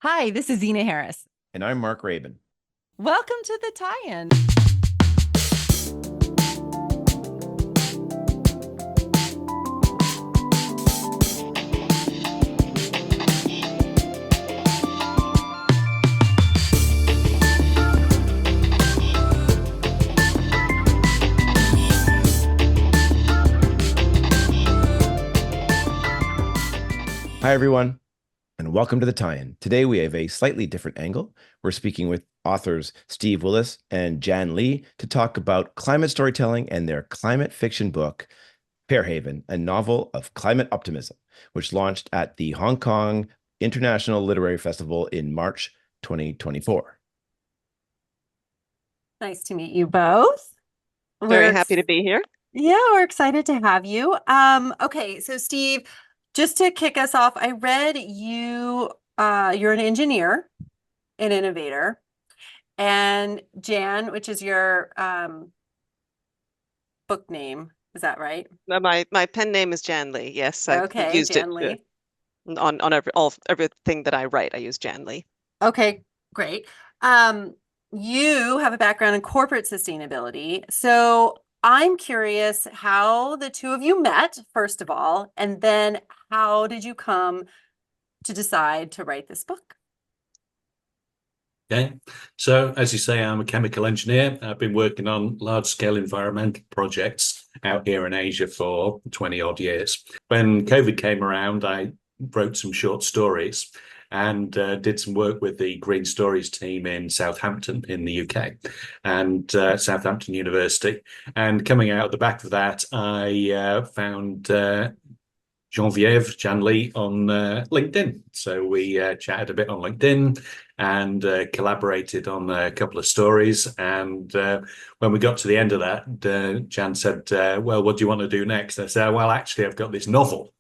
Hi, this is Zena Harris. And I'm Mark Rabin. Welcome to the tie-in. Hi, everyone, and welcome to the tie-in. Today, we have a slightly different angle. We're speaking with authors Steve Willis and Jan Lee to talk about climate storytelling and their climate fiction book, Fairhaven, a novel of climate optimism, which launched at the Hong Kong International Literary Festival in March 2024. Nice to meet you both. Very happy to be here. Yeah, we're excited to have you. Okay, so Steve, just to kick us off, I read you're an engineer, an innovator, and Jan, which is your book name, is that right? My pen name is Jan Lee. Yes, I've Okay, used it Jan Lee. on everything that I write. I use Jan Lee. Okay, great. You have a background in corporate sustainability. So I'm curious how the two of you met, first of all, and then how did you come to decide to write this book? Okay, so as you say, I'm a chemical engineer. I've been working on large-scale environmental projects out here in Asia for 20 odd years. When COVID came around, I wrote some short stories and did some work with the Green Stories team in Southampton in the UK and Southampton University. And coming out the back of that, I found Genevieve, Jan Lee on LinkedIn. So we chatted a bit on LinkedIn and collaborated on a couple of stories. And when we got to the end of that, Jan said, well, what do you want to do next? I said, well, actually, I've got this novel.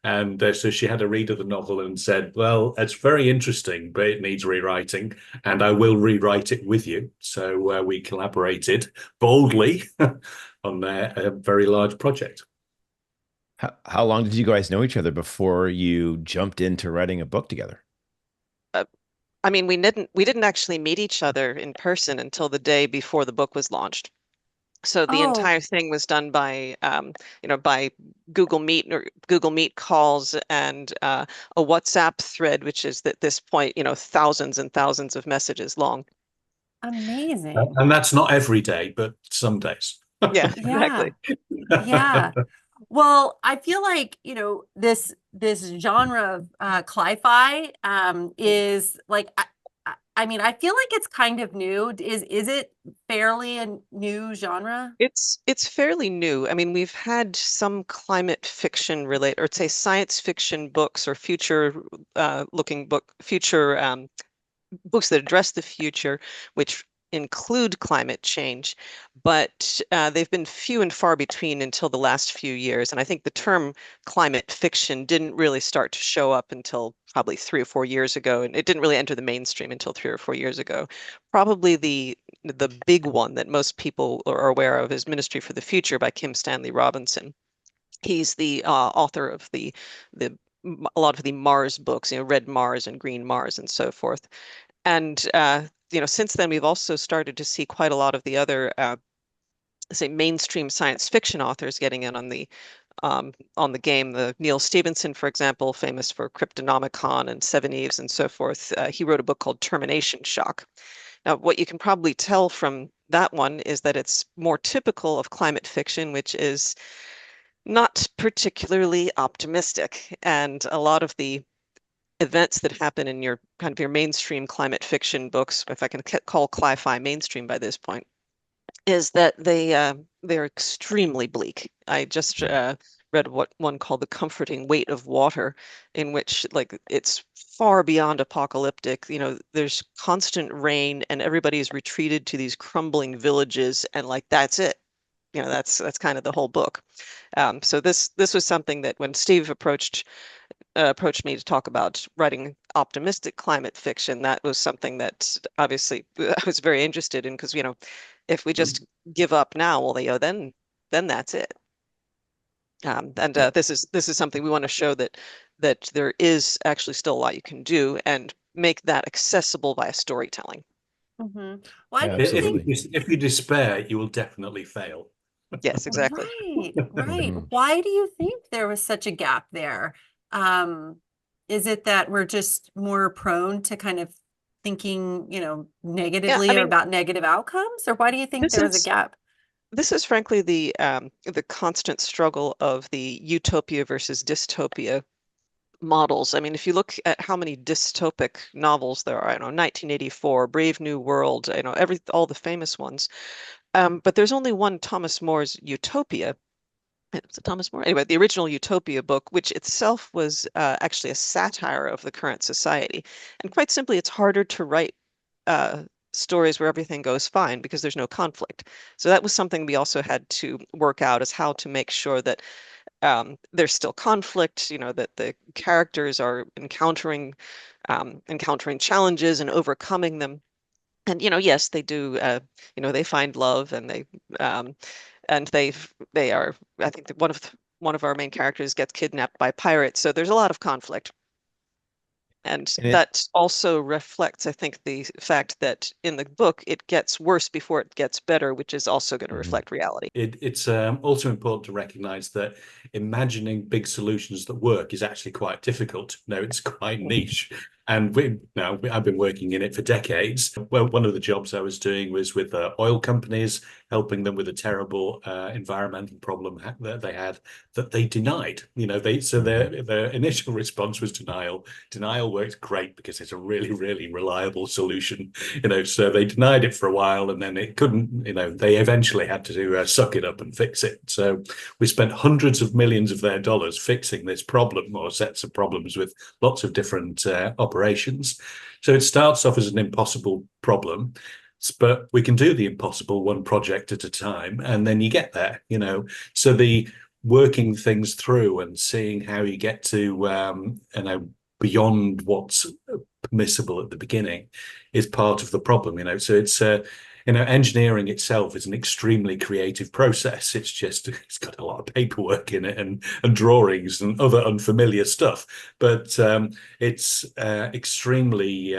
And so she had a read of the novel and said, well, it's very interesting, but it needs rewriting. And I will rewrite it with you. So we collaborated boldly on a very large project. How long did you guys know each other before you jumped into writing a book together? I mean, we didn't actually meet each other in person until the day before the book was launched. So the Oh, entire thing was done by Google Meet or Google Meet calls and a WhatsApp thread, which is at this point, thousands and thousands of messages long. amazing. And that's not every day, but some days. Yeah, Yeah, exactly. yeah. Well, I feel like, this genre of cli-fi is like I mean, I feel like it's kind of new. Is it fairly a new genre? It's fairly new. I mean, we've had some climate fiction relate, or say science fiction books or future books that address the future, which include climate change, but they've been few and far between until the last few years. And I think the term climate fiction didn't really start to show up until probably 3 or 4 years ago, and it didn't really enter the mainstream until 3 or 4 years ago. Probably the big one that most people are aware of is Ministry for the Future by Kim Stanley Robinson. He's the author of the a lot of the Mars books, Red Mars and Green Mars and so forth. And since then we've also started to see quite a lot of the other say mainstream science fiction authors getting in on the game. The Neil Stevenson, for example, famous for Cryptonomicon and Seven Eves and so forth. He wrote a book called Termination Shock. Now, what you can probably tell from that one is that it's more typical of climate fiction, which is not particularly optimistic. And a lot of the events that happen in your kind of your mainstream climate fiction books, if I can call cli-fi mainstream by this point, is that they're extremely bleak. I just read what one called The Comforting Weight of Water, in which like it's far beyond apocalyptic. There's constant rain and everybody's retreated to these crumbling villages, and like that's it. That's kind of the whole book. So this was something that when Steve approached me to talk about writing optimistic climate fiction, that was something that obviously I was very interested in because, if we just give up now, well, then that's it. And Yeah. this is something we want to show that that there is actually still a lot you can do and make that accessible via storytelling. Why Yeah, do you think? absolutely. If you despair, you will definitely fail. Yes, exactly. Right, right. Mhm. Why do you think there was such a gap there? Um, is it that we're just more prone to kind of thinking, Yeah, I negatively or mean, about negative outcomes? Or why do you think this there was a is gap? this is frankly the constant struggle of the utopia versus dystopia models. I mean, if you look at how many dystopic novels there are, I don't know, 1984, Brave New World, all the famous ones. But there's only one Thomas More's Utopia. Was it Thomas More? Anyway, the original Utopia book, which itself was actually a satire of the current society. And quite simply, it's harder to write uh, stories where everything goes fine because there's no conflict. So that was something we also had to work out, is how to make sure that there's still conflict, that the characters are encountering challenges and overcoming them. And yes, they do. They find love, um, and they are. I think that one of our main characters gets kidnapped by pirates. So there's a lot of conflict. And And it, that also reflects, I think, the fact that in the book it gets worse before it gets better, which is also going to Mhm. reflect reality. It's also important to recognize that imagining big solutions that work is actually quite difficult. No, it's quite niche. And I've been working in it for decades. Well, one of the jobs I was doing was with oil companies, helping them with a terrible environmental problem that they had that they denied. Their initial response was denial. Denial works great because it's a really, really reliable solution. So they denied it for a while, and then it couldn't. They eventually had to suck it up and fix it. So we spent hundreds of millions of their dollars fixing this problem, or sets of problems, with lots of different operations. So it starts off as an impossible problem, but we can do the impossible one project at a time, and then you get there. So the working things through and seeing how you get to beyond what's permissible at the beginning is part of the problem. So engineering itself is an extremely creative process. It's got a lot of paperwork in it, and drawings and other unfamiliar stuff, but it's extremely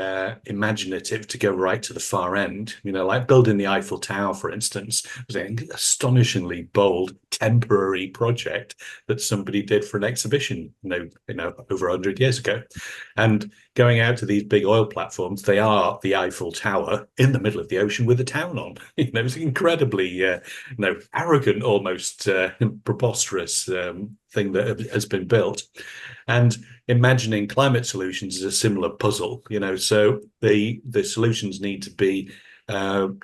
imaginative to go right to the far end. Like building the Eiffel Tower, for instance, was an astonishingly bold temporary project that somebody did for an exhibition, over 100 years ago. And going out to these big oil platforms, they are the Eiffel Tower in the middle of the ocean with a town on. It's incredibly, arrogant, almost preposterous thing that has been built. And imagining climate solutions is a similar puzzle. So the solutions need to be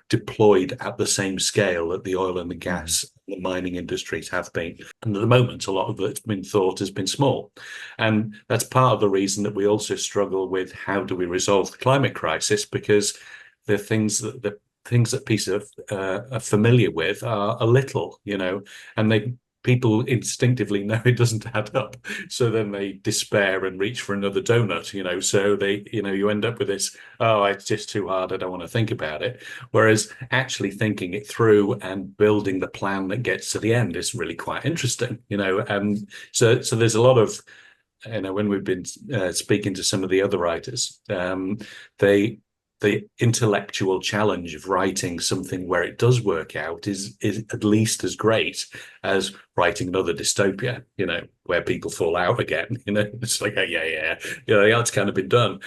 deployed at the same scale that the oil and the gas, the mining industries have been. And at the moment, a lot of it's been thought has been small. And that's part of the reason that we also struggle with how do we resolve the climate crisis, because the things that people are familiar with are little, and people instinctively know it doesn't add up. So then they despair and reach for another donut, so you end up with this, oh, it's just too hard, I don't want to think about it. Whereas actually thinking it through and building the plan that gets to the end is really quite interesting, and so there's a lot of, when we've been speaking to some of the other writers, the intellectual challenge of writing something where it does work out is at least as great as writing another dystopia, where people fall out again. It's like, yeah, it's kind of been done.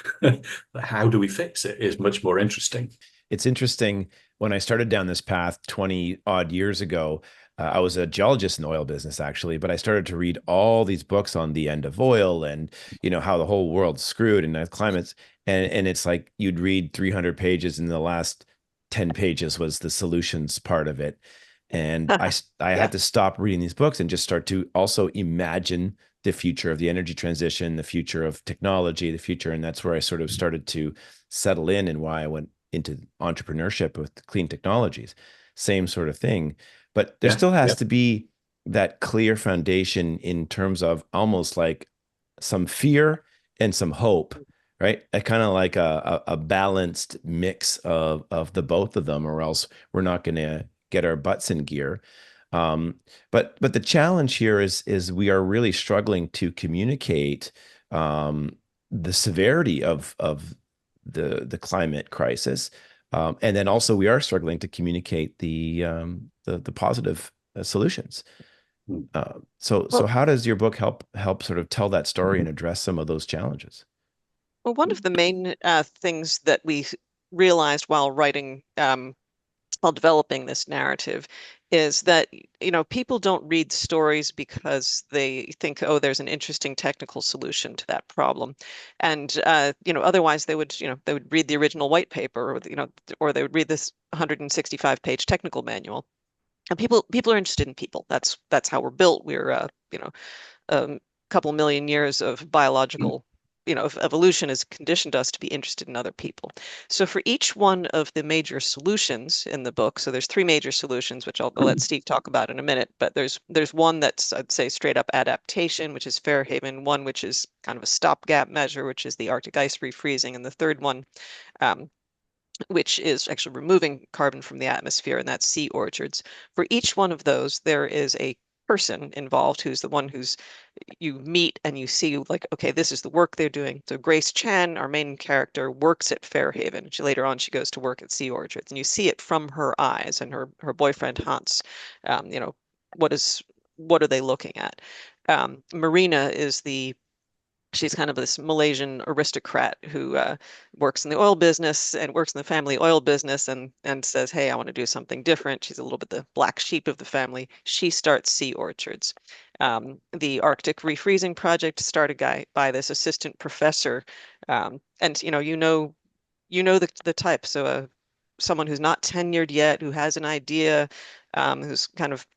How do we fix it is much more interesting. It's interesting. When I started down this path 20 odd years ago, I was a geologist in the oil business, actually, but I started to read all these books on the end of oil and, how the whole world's screwed and the climates. And it's like you'd read 300 pages and the last 10 pages was the solutions part of it. And I Yeah. had to stop reading these books and just start to also imagine the future of the energy transition, the future of technology, the future. And that's where I sort of started to settle in, and why I went into entrepreneurship with clean technologies. Same sort of thing. But there Yeah, still has yeah. to be that clear foundation in terms of almost like some fear and some hope, right? A kind of like a balanced mix of the both of them, or else we're not going to get our butts in gear. But the challenge here is we are really struggling to communicate the severity of the climate crisis, and then also we are struggling to communicate the positive solutions. So Well, how does your book help sort of tell that story and address some of those challenges? well, one of the main things that we realized while writing, while developing this narrative, is that, people don't read stories because they think, oh, there's an interesting technical solution to that problem. And, otherwise they would read the original white paper, or they would read this 165-page technical manual. And people are interested in people. That's how we're built. We're, a couple million years of biological, of evolution has conditioned us to be interested in other people. So for each one of the major solutions in the book, so there's three major solutions, which I'll let Steve talk about in a minute, but there's one that's, I'd say, straight up adaptation, which is Fairhaven, one which is kind of a stopgap measure, which is the Arctic ice refreezing, and the third one, um, which is actually removing carbon from the atmosphere, and that's sea orchards. For each one of those, there is a person involved who's the one who's you meet and you see, like, okay, this is the work they're doing. So Grace Chan, our main character, works at Fairhaven. Later on she goes to work at Sea Orchards, and you see it from her eyes. And her boyfriend Hans, what is what are they looking at? Marina is she's kind of this Malaysian aristocrat who works in the oil business and works in the family oil business, and says, hey, I want to do something different. She's a little bit the black sheep of the family. She starts Sea Orchards. The Arctic refreezing project started by this assistant professor. And the type. So someone who's not tenured yet, who has an idea, who's kind of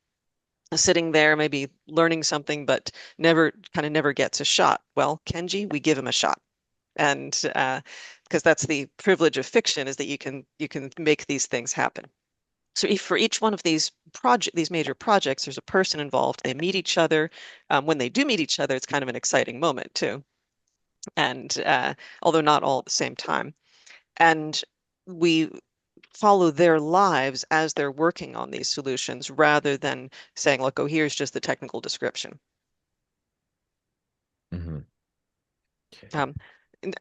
sitting there, maybe learning something, but never gets a shot. Well, Kenji, we give him a shot. And because that's the privilege of fiction, is that you can make these things happen. So for each one of these major projects, there's a person involved. They meet each other. When they do meet each other, it's kind of an exciting moment too. And although not all at the same time. And we follow their lives as they're working on these solutions, rather than saying, look, oh, here's just the technical description. Mm-hmm. Um,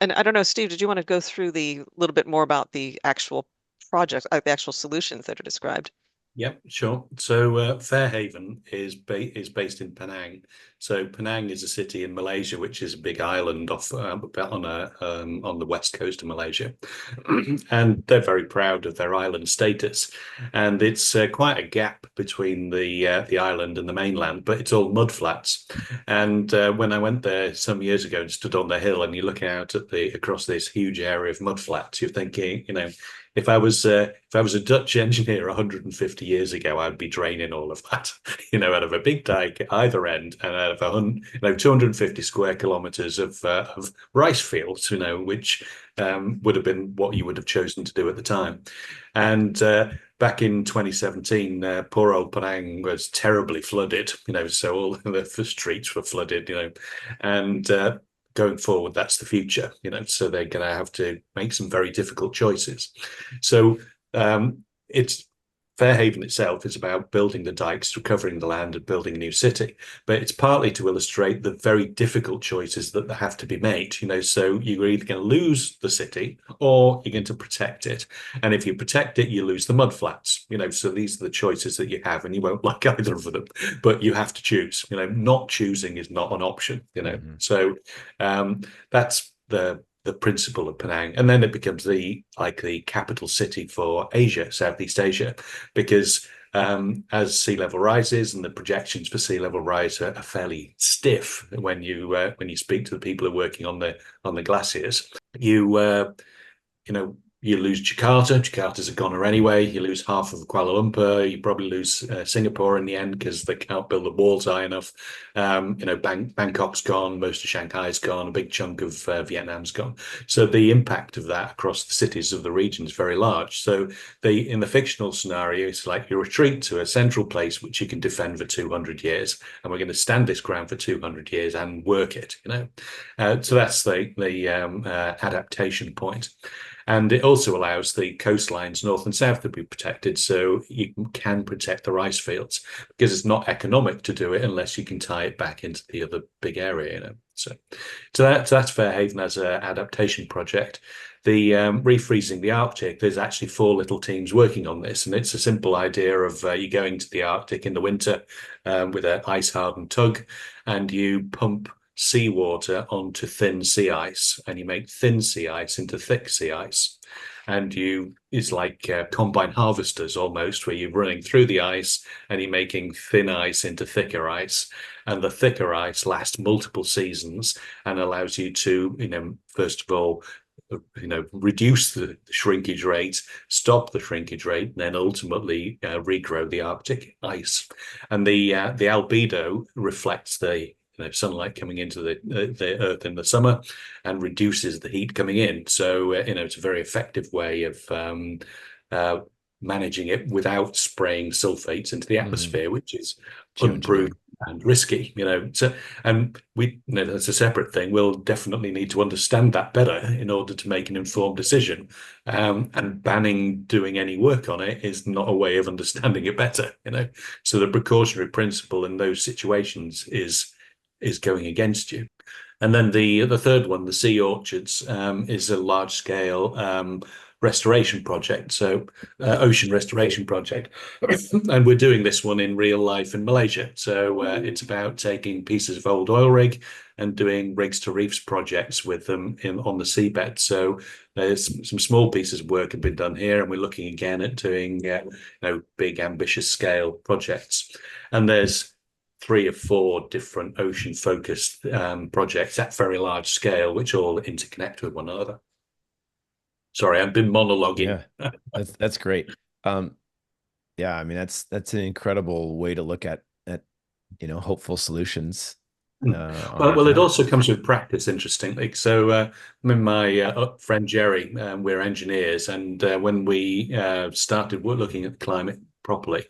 and I don't know, Steve, did you want to go through the little bit more about the actual project, the actual solutions that are described? Yep, sure. So Fairhaven is based in Penang. So Penang is a city in Malaysia, which is a big island off on the west coast of Malaysia, and they're very proud of their island status. And it's quite a gap between the island and the mainland, but it's all mudflats. And when I went there some years ago and stood on the hill, and you look out at across this huge area of mudflats, you're thinking, if I was a Dutch engineer 150 years ago, I'd be draining all of that, out of a big dike at either end, and out of 250 square kilometers of rice fields, which would have been what you would have chosen to do at the time. And back in 2017, poor old Penang was terribly flooded, so all the streets were flooded, and going forward, that's the future, so they're going to have to make some very difficult choices. So it's Fairhaven itself is about building the dikes, recovering the land, and building a new city. But it's partly to illustrate the very difficult choices that have to be made. So you're either going to lose the city or you're going to protect it. And if you protect it, you lose the mudflats. So these are the choices that you have, and you won't like either of them. But you have to choose. Not choosing is not an option. Mm-hmm. So that's the principle of Penang, and then it becomes the capital city for Asia, Southeast Asia, because as sea level rises, and the projections for sea level rise are fairly stiff when you speak to the people who are working on the glaciers, you lose Jakarta. Jakarta's a goner anyway. You lose half of Kuala Lumpur. You probably lose Singapore in the end because they can't build the walls high enough. Bangkok's gone. Most of Shanghai's gone. A big chunk of Vietnam's gone. So the impact of that across the cities of the region is very large. So in the fictional scenario, it's like you retreat to a central place which you can defend for 200 years, and we're going to stand this ground for 200 years and work it. So that's the adaptation point. And it also allows the coastlines north and south to be protected, so you can protect the rice fields, because it's not economic to do it unless you can tie it back into the other big area, you know. So that's Fairhaven as an adaptation project. The refreezing the Arctic, there's actually 4 little teams working on this, and it's a simple idea of you going to the Arctic in the winter with an ice-hardened tug, and you pump seawater onto thin sea ice, and you make thin sea ice into thick sea ice. And it's like combine harvesters almost, where you're running through the ice and you're making thin ice into thicker ice. And the thicker ice lasts multiple seasons and allows you to, first of all, reduce the shrinkage rate, stop the shrinkage rate, and then ultimately regrow the Arctic ice. And the albedo reflects the sunlight coming into the earth in the summer and reduces the heat coming in. So it's a very effective way of managing it without spraying sulfates into the atmosphere, which is unproven and risky. So, and that's a separate thing. We'll definitely need to understand that better in order to make an informed decision. And banning doing any work on it is not a way of understanding it better. So the precautionary principle in those situations is going against you. And then the third one, the sea orchards, is a large scale restoration project, so ocean restoration project. And we're doing this one in real life in Malaysia. So it's about taking pieces of old oil rig and doing rigs to reefs projects with them on the seabed. So there's some small pieces of work have been done here, and we're looking again at doing big ambitious scale projects. And there's 3 or 4 different ocean focused projects at very large scale, which all interconnect with one another. Sorry, I've been monologuing. Yeah, that's great. Yeah, I mean, that's an incredible way to look at hopeful solutions. Well, it also comes with practice, interestingly. So, my friend Jerry, we're engineers, and when we started looking at climate properly,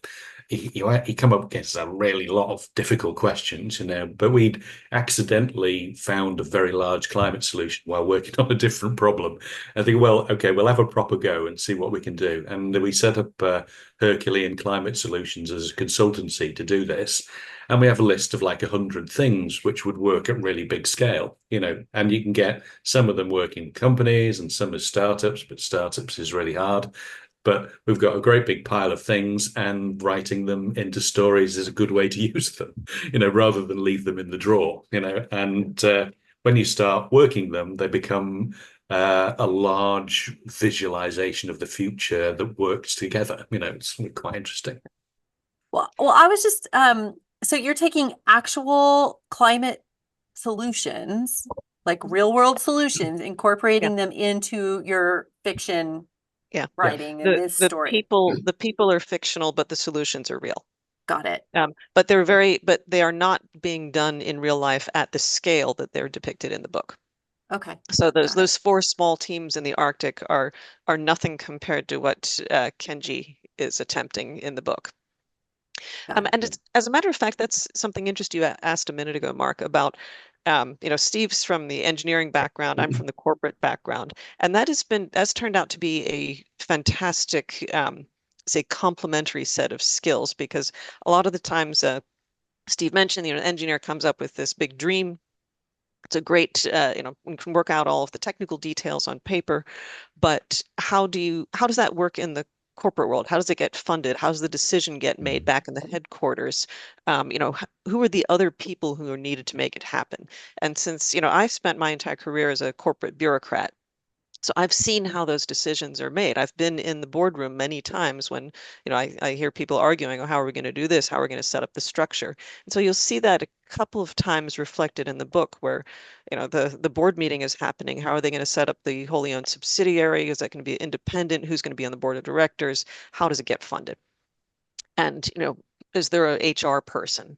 he come up against a really lot of difficult questions, but we'd accidentally found a very large climate solution while working on a different problem. I think, well, okay, we'll have a proper go and see what we can do. And we set up Herculean Climate Solutions as a consultancy to do this. And we have a list of like 100 things which would work at really big scale, and you can get some of them working in companies and some as startups, but startups is really hard. But we've got a great big pile of things, and writing them into stories is a good way to use them, rather than leave them in the drawer, and when you start working them, they become a large visualization of the future that works together. It's quite interesting. Well, I was just, so you're taking actual climate solutions, like real world solutions, incorporating them into your fiction writing in this story. The people are fictional, but the solutions are real. Got it. But they are not being done in real life at the scale that they're depicted in the book. Okay. So those 4 small teams in the Arctic are nothing compared to what Kenji is attempting in the book. And as a matter of fact, that's something interesting you asked a minute ago, Mark, about Steve's from the engineering background, I'm from the corporate background, and that's turned out to be a fantastic, say, complementary set of skills, because a lot of the times, Steve mentioned, an engineer comes up with this big dream. It's a great, we can work out all of the technical details on paper, but how does that work in the corporate world? How does it get funded? How does the decision get made back in the headquarters? Who are the other people who are needed to make it happen? And since, I've spent my entire career as a corporate bureaucrat, so I've seen how those decisions are made. I've been in the boardroom many times when, I hear people arguing, oh, how are we going to do this? How are we going to set up the structure? And so you'll see that a couple of times reflected in the book where, the board meeting is happening. How are they going to set up the wholly owned subsidiary? Is that going to be independent? Who's going to be on the board of directors? How does it get funded? And, is there a HR person?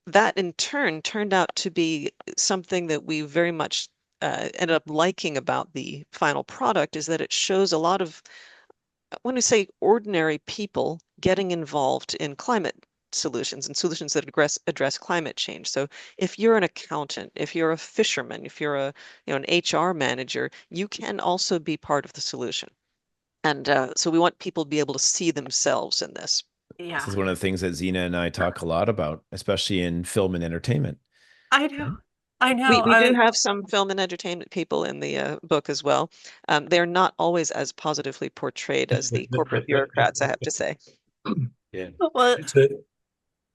That in turn turned out to be something that we very much ended up liking about the final product, is that it shows a lot of, when we say ordinary people getting involved in climate solutions and solutions that address climate change. So if you're an accountant, if you're a fisherman, if you're a an HR manager, you can also be part of the solution. And so we want people to be able to see themselves in this. Yeah, This is one of the things that Zena and I talk a lot about, especially in film and entertainment. I know. I We know. we do have some film and entertainment people in the book as well. They're not always as positively portrayed as the corporate bureaucrats, I have to say. Yeah. Well, So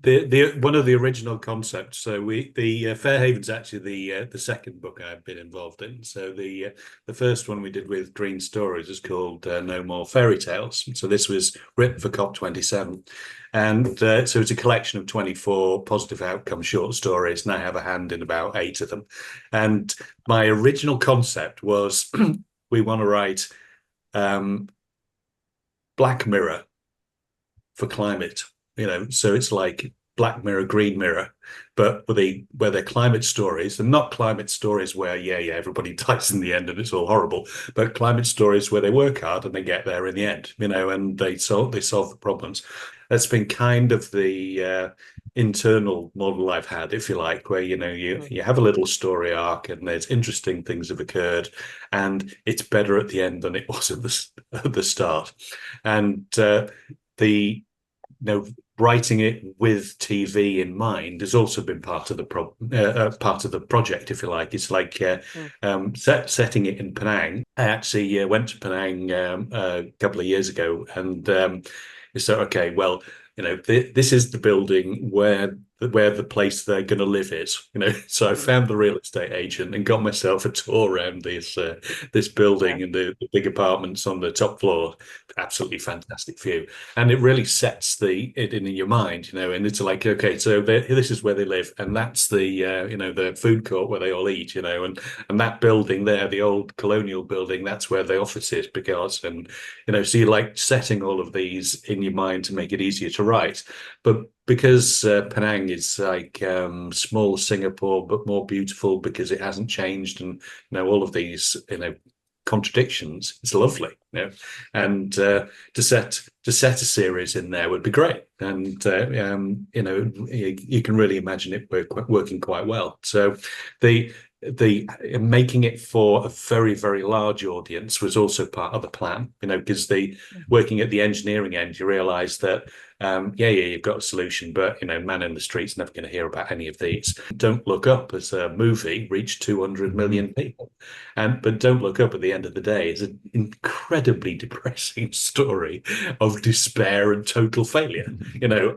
the one of the original concepts. So the Fairhaven's actually the second book I've been involved in. So the first one we did with Green Stories is called No More Fairy Tales. So this was written for COP27, and so it's a collection of 24 positive outcome short stories, and I have a hand in about 8 of them. And my original concept was we want to write Black Mirror for climate, so it's like Black Mirror, Green Mirror, but where they're climate stories, and not climate stories where everybody dies in the end and it's all horrible, but climate stories where they work hard and they get there in the end, and they solve the problems. That's been kind of the internal model I've had, if you like, where you have a little story arc and there's interesting things have occurred, and it's better at the end than it was at the start, and the writing it with TV in mind has also been part of the part of the project, if you like. It's like setting it in Penang. I actually went to Penang a couple of years ago, and so okay, well, this is the building where the place they're going to live is. So I found the real estate agent and got myself a tour around this building and the big apartments on the top floor. Absolutely fantastic view, and it really sets it in your mind, and it's like, okay, so this is where they live, and that's the the food court where they all eat, and that building there, the old colonial building, that's where the office is, because, and so you're like setting all of these in your mind to make it easier to write. But because Penang is like small Singapore, but more beautiful because it hasn't changed, and all of these contradictions, it's lovely, and to set a series in there would be great, and you can really imagine it working quite well. So the making it for a very, very large audience was also part of the plan, because working at the engineering end, you realize that you've got a solution, but man in the street's never going to hear about any of these. Don't Look Up as a movie reached 200 million people, but Don't Look Up at the end of the day is an incredibly depressing story of despair and total failure,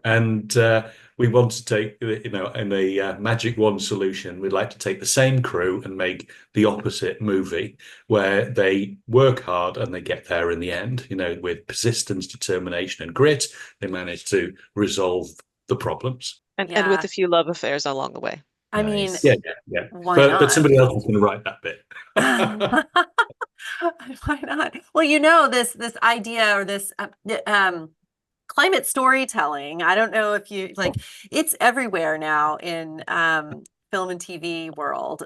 and we want to take, in a magic wand solution, we'd like to take the same crew and make the opposite movie where they work hard and they get there in the end, with persistence, determination, and grit. They manage to resolve the problems. And with a few love affairs along the way. I mean, yeah. Why but not? somebody else is going to write that bit. Why not? Well, this idea, or this climate storytelling, I don't know if you it's everywhere now in film and TV world.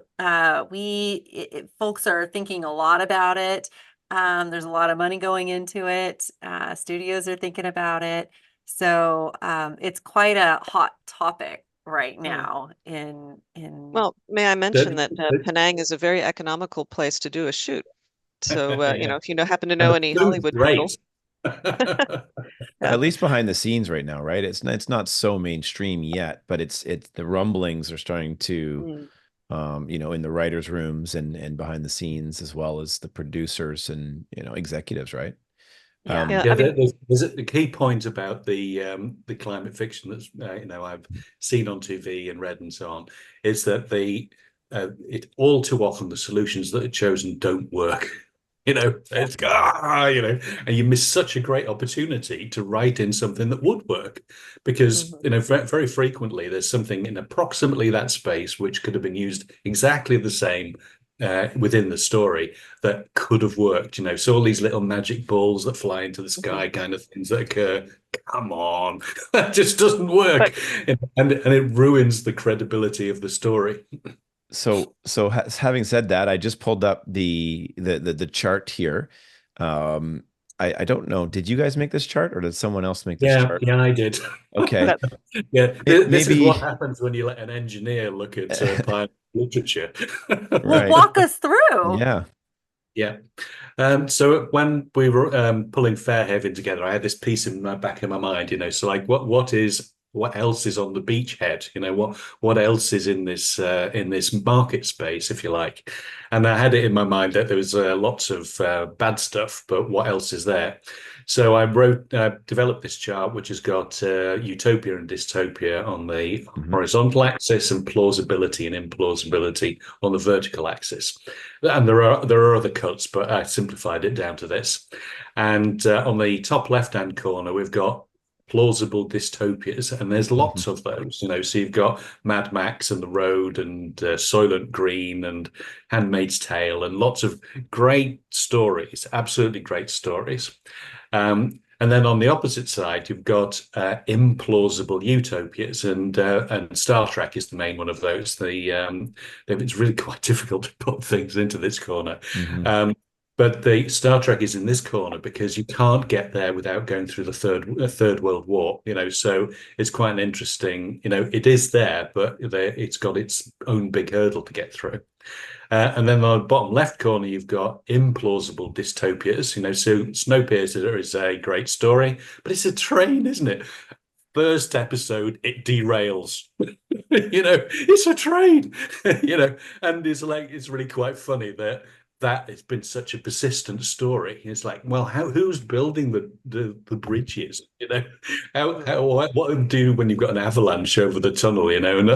Folks are thinking a lot about it. There's a lot of money going into it. Studios are thinking about it. So it's quite a hot topic right now Well, may I mention that Penang is a very economical place to do a shoot. So if you happen to know any Hollywood people. At least behind the scenes right now, right? It's not so mainstream yet, but it's the rumblings are starting to in the writers' rooms and behind the scenes, as well as the producers and executives, right? There's a key point about the climate fiction that's I've seen on TV and read and so on, is that it all too often the solutions that are chosen don't work. It's and you miss such a great opportunity to write in something that would work, because very frequently there's something in approximately that space which could have been used exactly the same within the story that could have worked, so all these little magic balls that fly into the sky kind of things that occur, come on, that just doesn't work, and it ruins the credibility of the story. So having said that, I just pulled up the chart here. I don't know. Did you guys make this chart or did someone else make this Yeah, chart? yeah, I did. Okay. That's Yeah, this is what Maybe, happens when you let an engineer look at pioneer literature. Well, right. walk us through. Yeah. Yeah. So when we were pulling Fairhaven together, I had this piece in my back of my mind, so like what else is on the beachhead? What else is in this market space, if you like? And I had it in my mind that there was lots of bad stuff, but what else is there? So I developed this chart, which has got utopia and dystopia on the Mhm. horizontal axis and plausibility and implausibility on the vertical axis. And there are other cuts, but I simplified it down to this. And on the top left-hand corner, we've got plausible dystopias, and there's lots of those. So you've got Mad Max and The Road, and Soylent Green, and Handmaid's Tale, and lots of great stories, absolutely great stories. And then on the opposite side, you've got implausible utopias, and Star Trek is the main one of those. It's really quite difficult to put things into this corner. Mhm. But the Star Trek is in this corner because you can't get there without going through the Third World War. So it's quite an interesting. It is there, but it's got its own big hurdle to get through. And then on the bottom left corner, you've got implausible dystopias. So Snowpiercer is a great story, but it's a train, isn't it? First episode, it derails. It's a train. And it's really quite funny that it's been such a persistent story. It's like, well, who's building the bridges? What do when you've got an avalanche over the tunnel? And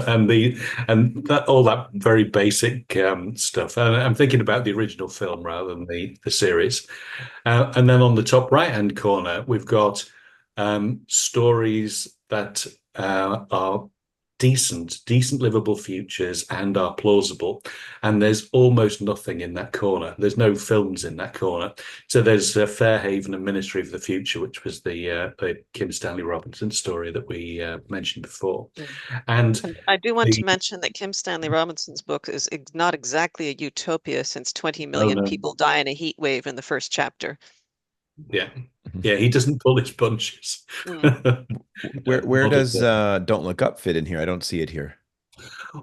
that all that very basic stuff. And I'm thinking about the original film rather than the series. And then on the top right hand corner, we've got stories that are decent livable futures and are plausible. And there's almost nothing in that corner. There's no films in that corner. So there's Fairhaven and Ministry of the Future, which was the Kim Stanley Robinson story that we mentioned before. And I do want to the mention that Kim Stanley Robinson's book is not exactly a utopia, since 20 oh million no, people die in a heat wave in the first chapter. yeah, Mhm. yeah, he doesn't pull his punches. Mm. Where Not at does all. Don't Look Up fit in here? I don't see it here.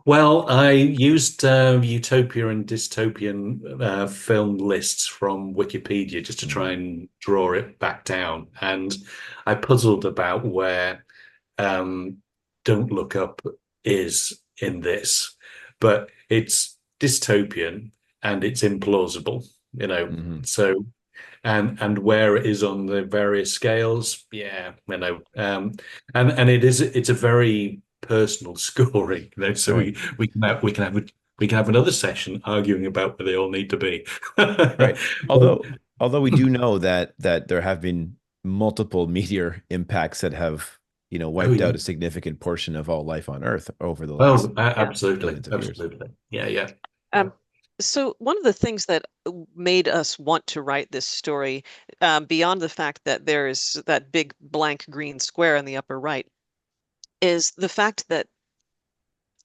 Well, I used utopia and dystopian film lists from Wikipedia just to try and draw it back down. And I puzzled about where um, Don't Look Up is in this, but it's dystopian and it's implausible, Mhm. So, and where it is on the various scales, yeah, and it's a very personal scoring, so Right. we can have another session arguing about where they all need to be. Right. Well, Although we do know that there have been multiple meteor impacts that have, oh wiped yeah. out a significant portion of all life on Earth over the last Oh, Yeah. absolutely, billions of years. absolutely. Yeah, yeah. Um, so one of the things that made us want to write this story, beyond the fact that there's that big blank green square in the upper right, is the fact that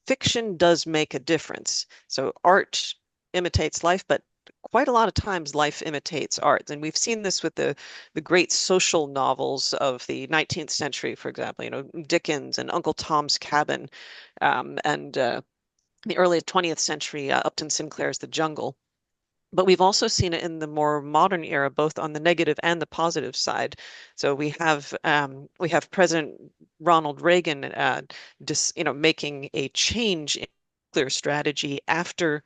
fiction does make a difference. So art imitates life, but quite a lot of times life imitates art. And we've seen this with the great social novels of the 19th century, for example, Dickens and Uncle Tom's Cabin, and the early 20th century, Upton Sinclair's The Jungle. But we've also seen it in the more modern era, both on the negative and the positive side. So we have President Ronald Reagan, making a change in nuclear strategy after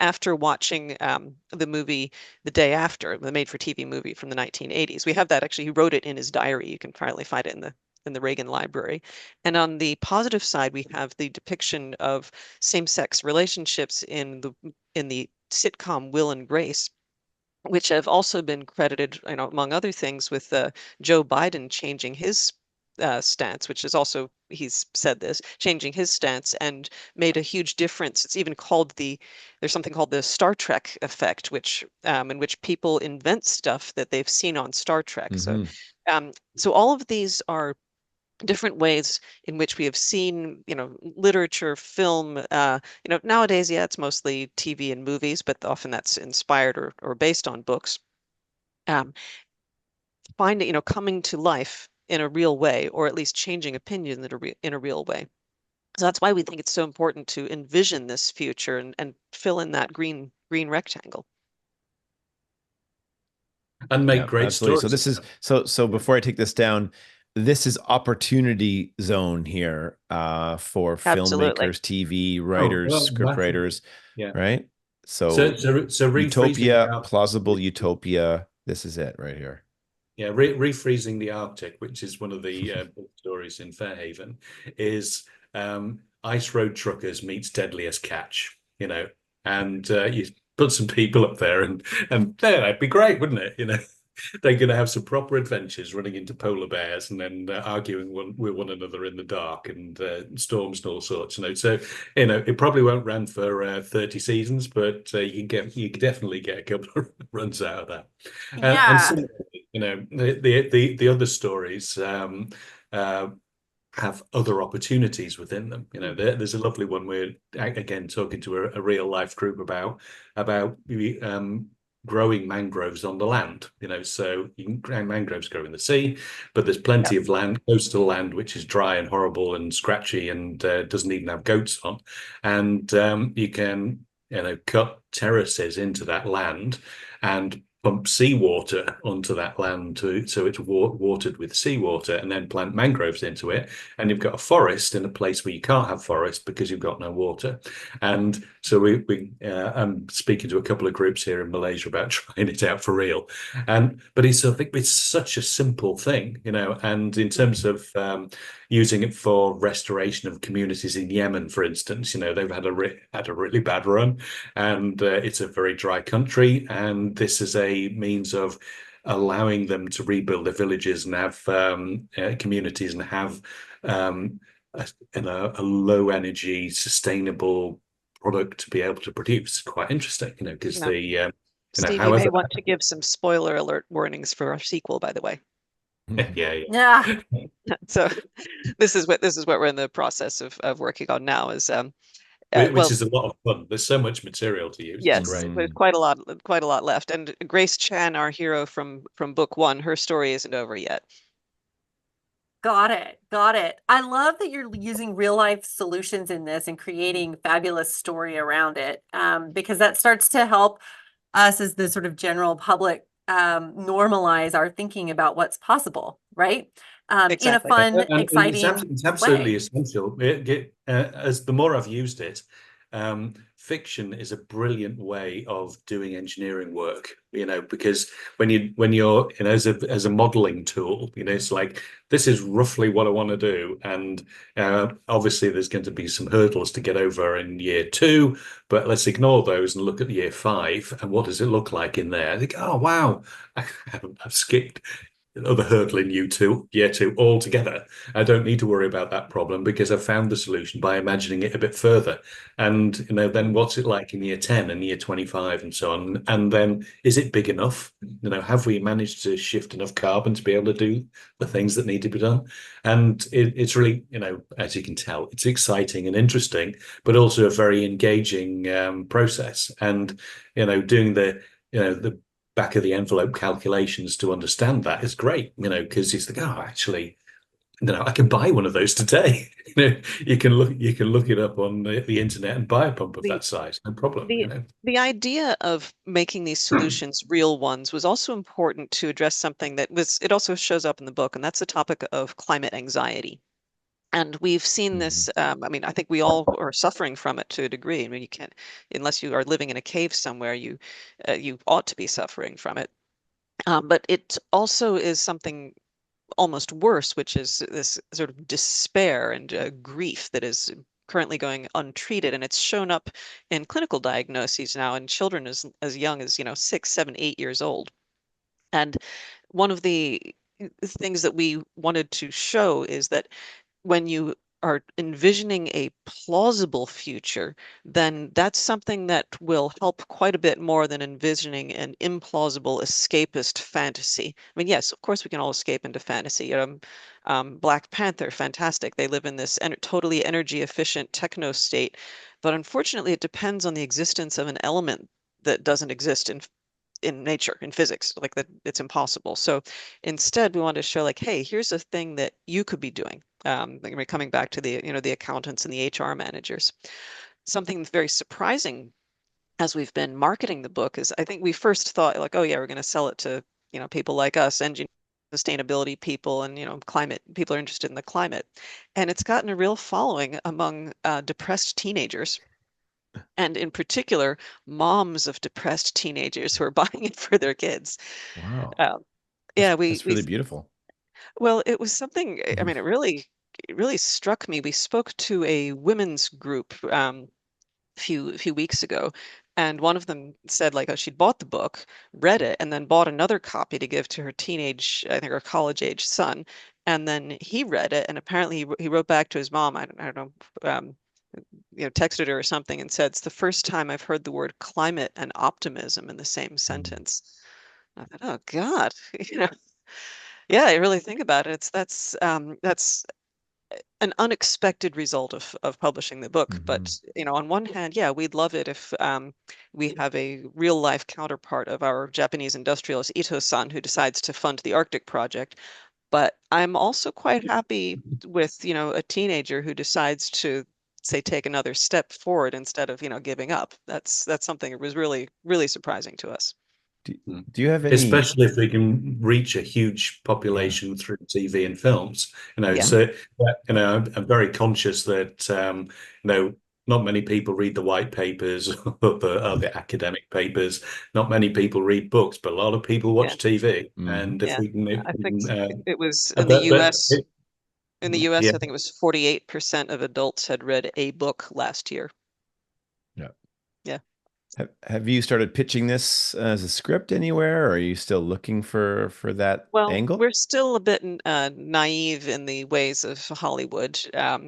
after watching the movie The Day After, the made-for-TV movie from the 1980s. We have that actually. He wrote it in his diary. You can probably find it in the Reagan Library. And on the positive side, we have the depiction of same-sex relationships in the sitcom Will and Grace, which have also been credited, among other things, with Joe Biden changing his stance, which is also, he's said this, changing his stance and made a huge difference. It's even there's something called the Star Trek effect, which in which people invent stuff that they've seen on Star Trek. Mhm. So all of these are different ways in which we have seen, literature, film, nowadays, yeah, it's mostly TV and movies, but often that's inspired or based on books. Um, finding, coming to life in a real way, or at least changing opinion in a real way. So that's why we think it's so important to envision this future and fill in that green rectangle. And make Yeah, great absolutely. So stories. this is so before I take this down, this is opportunity zone here for Absolutely. filmmakers, TV Oh, writers, well, script writers, yeah. right? So, So so refreezing the utopia, Arctic, plausible utopia. This is it right here. yeah, refreezing the Arctic, which is one of the big stories in Fairhaven, is ice road truckers meets deadliest catch. And you put some people up there, and that'd be great, wouldn't it? They're going to have some proper adventures, running into polar bears and then arguing with one another in the dark, and storms and all sorts. So it probably won't run for 30 seasons, but you can definitely get a couple of runs out of that. And Yeah. similarly, the other stories uh, have other opportunities within them. There's a lovely one we're again talking to a real life group about growing mangroves on the land. So you can grow mangroves grow in the sea, but there's plenty of land, coastal land, which is dry and horrible and scratchy and doesn't even have goats on. And you can cut terraces into that land and pump seawater onto that land so it's watered with seawater, and then plant mangroves into it, and you've got a forest in a place where you can't have forest because you've got no water. And so I'm speaking to a couple of groups here in Malaysia about trying it out for real. But I think it's such a simple thing, and in terms of using it for restoration of communities in Yemen, for instance, they've had a really bad run, and it's a very dry country, and this is a means of allowing them to rebuild their villages and have communities and have a low energy, sustainable product to be able to produce. Quite interesting, because Steve, you may however, want to give some spoiler alert warnings for our sequel, by the way. yeah. Yeah. So this is what we're in the process of working on now is Which is a lot of fun. There's so much material to use. yes, It's great. there's quite a lot left. And Grace Chan, our hero from book one, her story isn't over yet. Got it. Got it. I love that you're using real life solutions in this and creating fabulous story around it, because that starts to help us as the sort of general public normalize our thinking about what's possible, right? In a Exactly. fun, And exciting it's absolutely way. essential. As the more I've used it, fiction is a brilliant way of doing engineering work. Because when you're as a modeling tool, it's like, this is roughly what I want to do, and obviously there's going to be some hurdles to get over in year 2, but let's ignore those and look at year 5, and what does it look like in there? I think, oh wow, I've skipped another hurdle in year two altogether. I don't need to worry about that problem because I've found the solution by imagining it a bit further. And then what's it like in year 10 and year 25 and so on? And then is it big enough? Have we managed to shift enough carbon to be able to do the things that need to be done? And it's really, as you can tell, it's exciting and interesting, but also a very engaging process. And doing the back of the envelope calculations to understand that is great, because you think, oh, actually, I can buy one of those today. You can look it up on the internet and buy a pump of The that size, no problem. the idea of making these solutions real ones was also important to address something it also shows up in the book, and that's the topic of climate anxiety. And we've seen this, I mean, I think we all are suffering from it to a degree. I mean, you can't, unless you are living in a cave somewhere, you ought to be suffering from it. But it also is something almost worse, which is this sort of despair and grief that is currently going untreated. And it's shown up in clinical diagnoses now in children as young as, 6, 7, 8 years old. And one of the things that we wanted to show is that when you are envisioning a plausible future, then that's something that will help quite a bit more than envisioning an implausible escapist fantasy. I mean, yes, of course we can all escape into fantasy. Black Panther, fantastic. They live in this totally energy efficient techno state, but unfortunately, it depends on the existence of an element that doesn't exist in nature, in physics, like that it's impossible. So instead, we wanted to show like, hey, here's a thing that you could be doing. Like we're coming back to the, the accountants and the HR managers. Something that's very surprising as we've been marketing the book is I think we first thought like, oh yeah, we're going to sell it to, people like us, engineers, sustainability people, and, climate people are interested in the climate. And it's gotten a real following among depressed teenagers. And in particular, moms of depressed teenagers who are buying it for their kids. Wow. Um, That's, yeah, that's really beautiful. well, it was something, I Mhm. mean, it really struck me. We spoke to a women's group a few weeks ago, and one of them said like, oh, she'd bought the book, read it, and then bought another copy to give to her teenage, I think her college age son. And then he read it, and apparently he wrote back to his mom. I don't know, texted her or something, and said, it's the first time I've heard the word climate and optimism in the same sentence. I thought, oh God, yeah, I really think about it. That's an unexpected result of publishing the book. Mhm. But on one hand, yeah, we'd love it if we have a real life counterpart of our Japanese industrialist Ito-san who decides to fund the Arctic project. But I'm also quite happy with a teenager who decides to say take another step forward instead of giving up. That's something that was really really surprising to us. Do, Mm. do you have any? Especially if we can reach a huge Yeah. population through TV and films, Yeah, so I'm very conscious that not many people read the white papers or the academic papers. Not many people read books, but a lot of people yeah, watch TV. Mhm. And if yeah. we can, I think it was in the but US. In the yeah, US, I think it was 48% of adults had read a book last year. Yeah. Yeah. Have you started pitching this as a script anywhere, or are you still looking for that Well, angle? we're still a bit naive in the ways of Hollywood.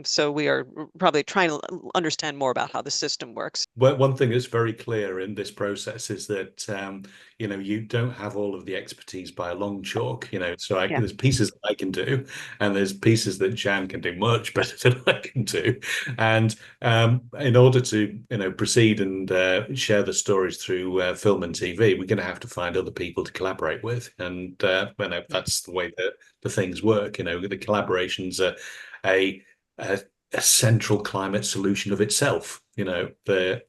So we are probably trying to understand more about how the system works. well, one thing that's very clear in this process is that you don't have all of the expertise by a long chalk. So Yeah. there's pieces that I can do, and there's pieces that Jan can do much better than I can do. And in order to proceed and share the stories through film and TV, we're going to have to find other people to collaborate with, and that's the way that the things work. The collaborations are a, a a central climate solution of itself. The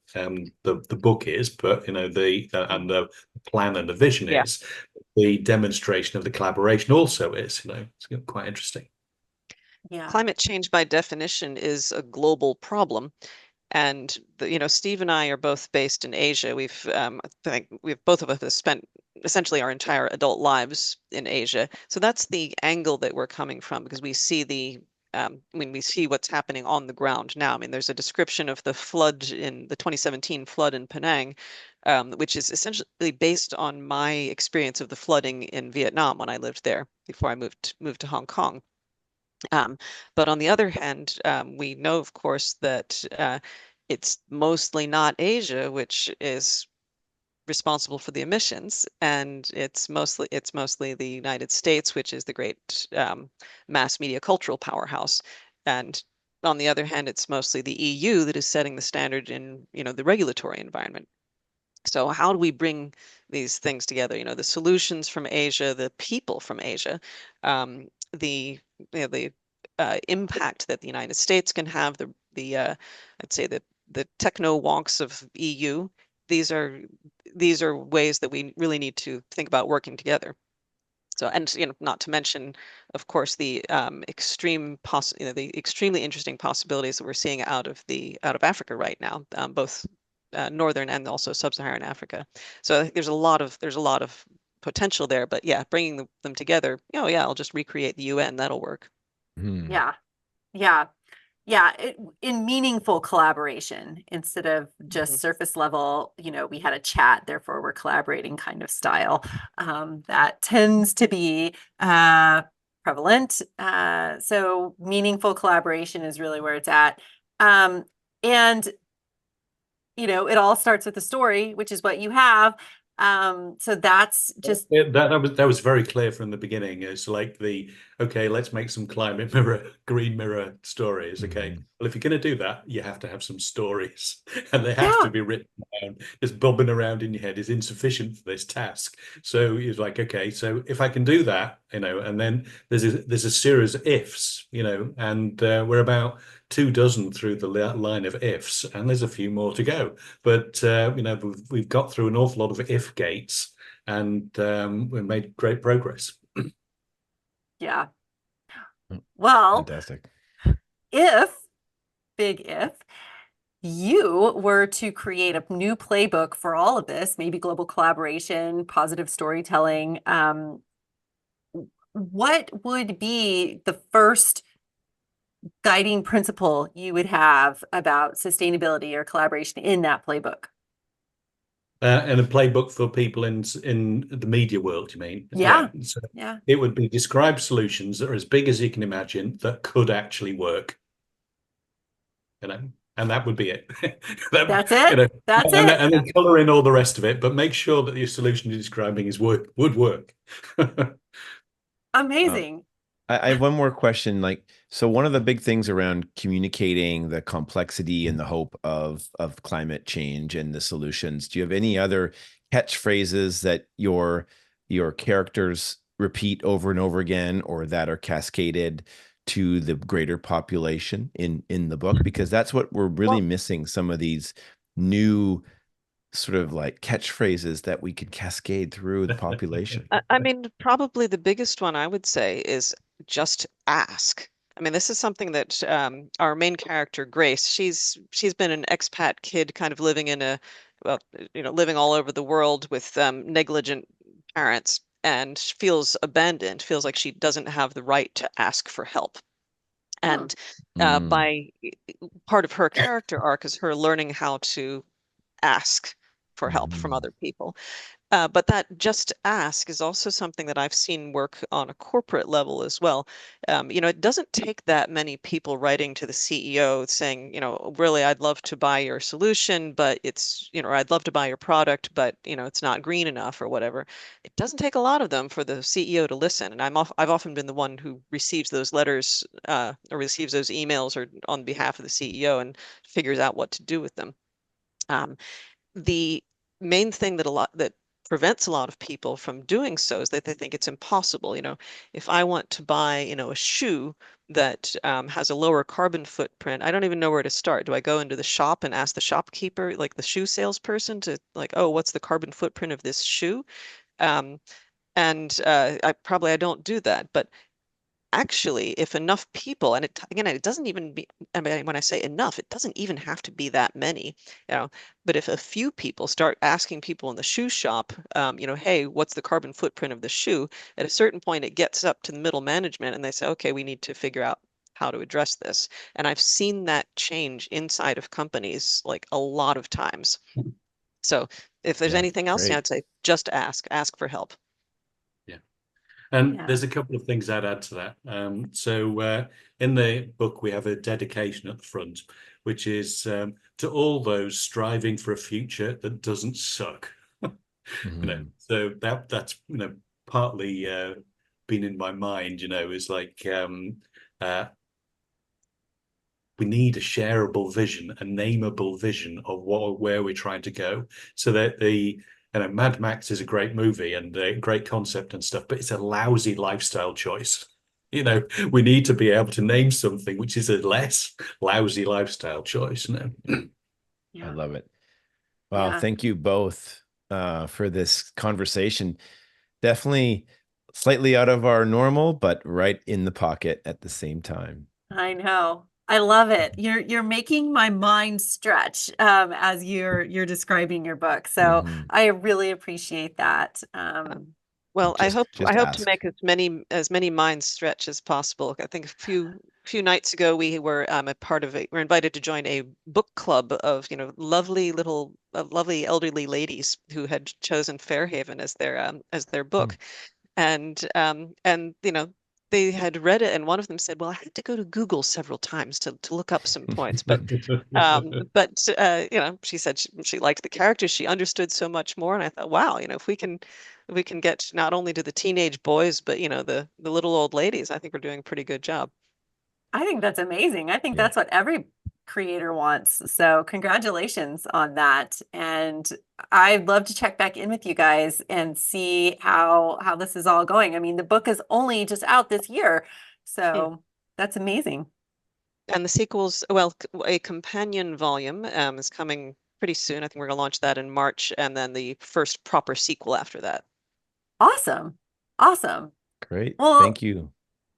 book is, but and the plan and the vision Yeah. is. The demonstration of the collaboration also is. It's quite interesting. Yeah. Climate change by definition is a global problem. And Steve and I are both based in Asia. I think we've both of us have spent essentially our entire adult lives in Asia. So that's the angle that we're coming from because we see we see what's happening on the ground now. I mean, there's a description of the flood in the 2017 flood in Penang, which is essentially based on my experience of the flooding in Vietnam when I lived there before I moved to Hong Kong. But on the other hand, we know, of course, that it's mostly not Asia, which is responsible for the emissions, and it's mostly the United States, which is the great mass media cultural powerhouse. And on the other hand, it's mostly the EU that is setting the standard in, the regulatory environment. So how do we bring these things together? The solutions from Asia, the people from Asia, the impact that the United States can have, I'd say the techno wonks of EU. These are these are ways that we really need to think about working together. So, and not to mention, of course, the extremely interesting possibilities that we're seeing out of Africa right now, both northern and also sub-Saharan Africa. So I think there's a lot of potential there. But yeah, bringing them together, yeah, I'll just recreate the UN. That'll work. Hmm. Yeah. Yeah. Yeah. In meaningful collaboration instead of Mhm. just surface level, we had a chat, therefore we're collaborating kind of style. That tends to be prevalent. So meaningful collaboration is really where it's at. And it all starts with the story, which is what you have. So that's just, That was very clear from the beginning. It's like okay, let's make some climate mirror, green mirror stories. Okay, Mhm. well, if you're going to do that, you have to have some stories, and they have to yeah, be written down. Just bobbing around in your head is insufficient for this task. So it's like, okay, so if I can do that, and then there's a series of ifs, and we're about 24 through the line of ifs, and there's a few more to go. But we've got through an awful lot of if gates, and we made great progress. yeah. Mm, Well, Fantastic. if, big if, you were to create a new playbook for all of this, maybe global collaboration, positive storytelling, what would be the first guiding principle you would have about sustainability or collaboration in that playbook? And a playbook for people in the media world, you mean? Yeah. So Yeah. it would be describe solutions that are as big as you can imagine that could actually work, and that would be it. That's it. That's it. And then color in all the rest of it, but make sure that your solution you're describing would work. Um, Amazing. I have one more question. So one of the big things around communicating the complexity and the hope of climate change and the solutions, do you have any other catchphrases that your characters repeat over and over again, or that are cascaded to the greater population in the book? Because that's what we're really Well, missing, some of these new sort of like catchphrases that we could cascade through the population. I mean, probably the biggest one I would say is just ask. I mean, this is something that our main character, Grace, she's been an expat kid, kind of living in well, living all over the world with negligent parents, and feels abandoned, feels like she doesn't have the right to ask for help. Hmm. And Mm, by part of her character arc is her learning how to ask for help from mhm. other people. But that just ask is also something that I've seen work on a corporate level as well. It doesn't take that many people writing to the CEO saying, really, I'd love to buy your solution, but or I'd love to buy your product, but it's not green enough or whatever. It doesn't take a lot of them for the CEO to listen. And I've often been the one who receives those letters or receives those emails or on behalf of the CEO and figures out what to do with them. Um, the main thing that prevents a lot of people from doing so is that they think it's impossible. If I want to buy, a shoe that has a lower carbon footprint, I don't even know where to start. Do I go into the shop and ask the shopkeeper, like the shoe salesperson, to like, oh, what's the carbon footprint of this shoe? Um, and I don't do that, but actually, if enough people, and again, it doesn't even be, I mean, when I say enough, it doesn't even have to be that many, but if a few people start asking people in the shoe shop, hey, what's the carbon footprint of the shoe? At a certain point, it gets up to the middle management and they say, okay, we need to figure out how to address this. And I've seen that change inside of companies like a lot of times. So if there's Yeah, anything else, great. I'd say just ask for help. Yeah. And Yeah. there's a couple of things I'd add to that. So in the book, we have a dedication at the front, which is to all those striving for a future that doesn't suck. Mhm. So that's partly been in my mind. Is like uh, we need a shareable vision, a nameable vision of where we're trying to go, so that Mad Max is a great movie and a great concept and stuff, but it's a lousy lifestyle choice. We need to be able to name something which is a less lousy lifestyle choice. I Yeah. love it. Wow, Yeah. thank you both for this conversation. Definitely slightly out of our normal, but right in the pocket at the same time. I know. I love it. You're making my mind stretch as you're describing your book. So Mhm. I really appreciate that. Well, I hope I Just hope to ask. make as many minds stretch as possible. I think a few nights ago we were a part of we're invited to join a book club of lovely elderly ladies who had chosen Fairhaven as their book, Mm. and they had read it, and one of them said, "Well, I had to go to Google several times to look up some points." But you know, she said she liked the characters. She understood so much more, and I thought, wow, you know, if we can get not only to the teenage boys, but you know, the little old ladies, I think we're doing a pretty good job. I think that's amazing. I think Yeah. that's what every creator wants. So congratulations on that. And I'd love to check back in with you guys and see how this is all going. I mean, the book is only just out this year. Hmm. So that's amazing. And the sequels, well, a companion volume is coming pretty soon. I think we're gonna launch that in March, and then the first proper sequel after that. Awesome. Awesome. Great. Well, Thank you.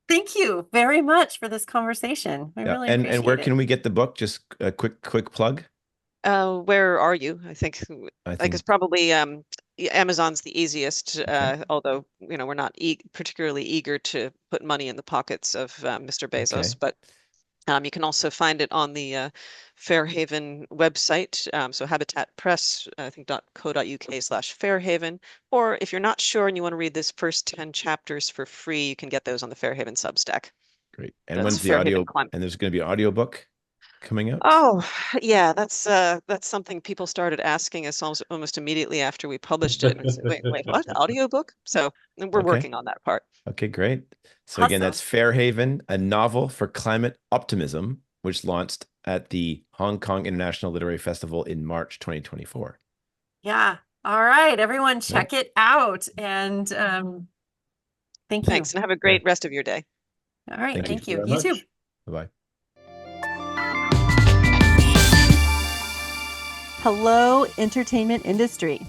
thank you very much for this conversation. I Yeah. really And where appreciate can it. we get the book? Just a quick plug. Where are you? I I guess think probably Amazon's the easiest, okay. although you know we're not e particularly eager to put money in the pockets of Mr. Bezos. Okay. But you can also find it on the Fairhaven website, so Habitat Press, I think .co.uk/Fairhaven. Or if you're not sure and you want to read this first 10 chapters for free, you can get those on the Fairhaven Substack. Great. And That's when's the Fairhaven audio? Climate. And there's going to be an audiobook coming out? Oh, yeah, that's something people started asking us almost immediately after we published it. And we said, wait, what? Audiobook? So we're Okay. working on that part. Okay, great. So again, Awesome. that's Fairhaven, a novel for climate optimism, which launched at the Hong Kong International Literary Festival in March 2024. Yeah. All right, everyone, Right. check it out. And thank you. Thanks, and have a great rest of your day. All right, Thank you. thank you. very You much. too. Bye-bye. Hello, entertainment industry.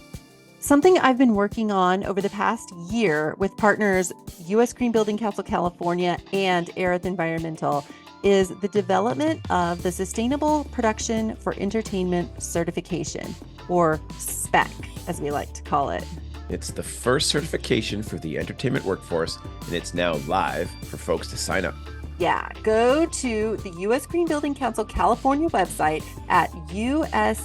Something I've been working on over the past year with partners U.S. Green Building Council California and Aerith Environmental is the development of the Sustainable Production for Entertainment Certification, or SPEC, as we like to call it. It's the first certification for the entertainment workforce, and it's now live for folks to sign up. Yeah, go to the U.S. Green Building Council California website at usgbc-ca.org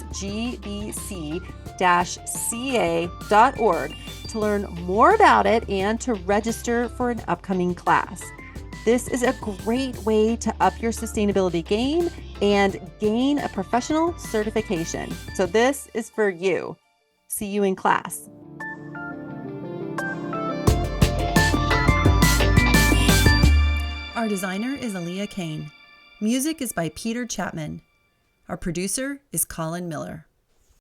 to learn more about it and to register for an upcoming class. This is a great way to up your sustainability game and gain a professional certification. So this is for you. See you in class. Our designer is Aaliyah Kane. Music is by Peter Chapman. Our producer is Colin Miller.